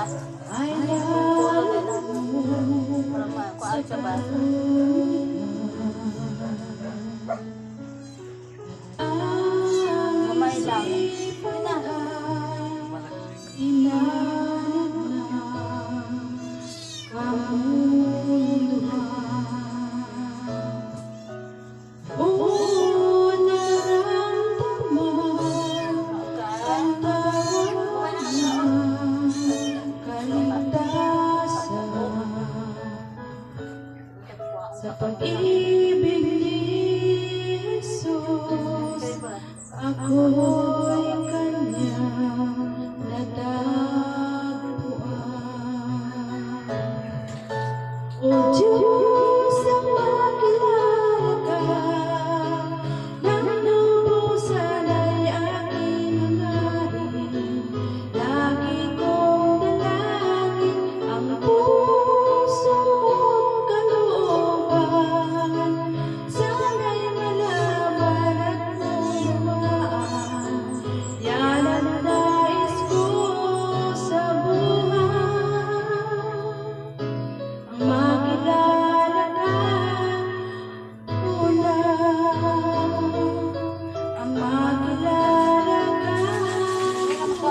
I love Gamay lang. Sa pag-ibig ni Jesus, ako'y kanyang natagpuan. O Diyos, ang makilala ka, nang lubusan ay aking hangarin. Lagi kong dalangin ang puso mong kalooban. Sana'y malaman at maunawaan. Yan ang nais ko sa buhay. Ang makilala ka muna. Ang makilala ka muna.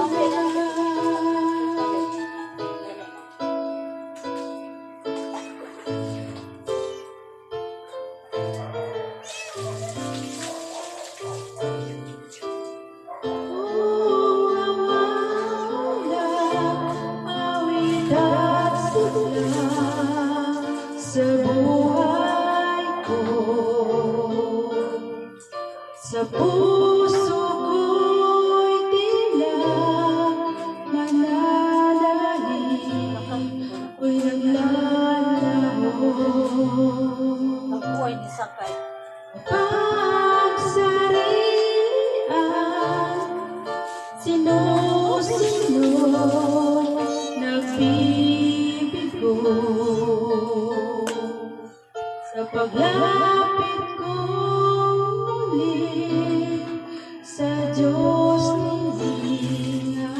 Sa buhay ko, sa puso ko'y tila mananalig, ako'y naglalaho. Ako ay nisakay. Pagsarian, sinusunod, nagbibigo. Sa paglapit ko muli sa Diyos nilingan.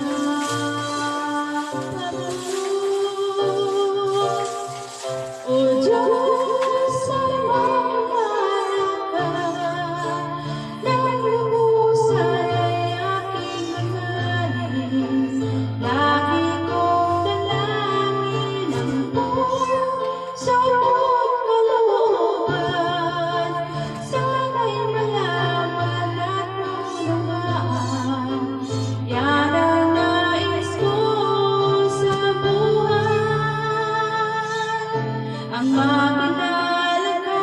O Diyos, ay makilala ka, nang lubusan ay aking hangarin. Lagi kong dalangin ang puso mong kalooban. Sana'y malaman at maunawaan. Yan ang nais ko sa buhay. Ang makilala ka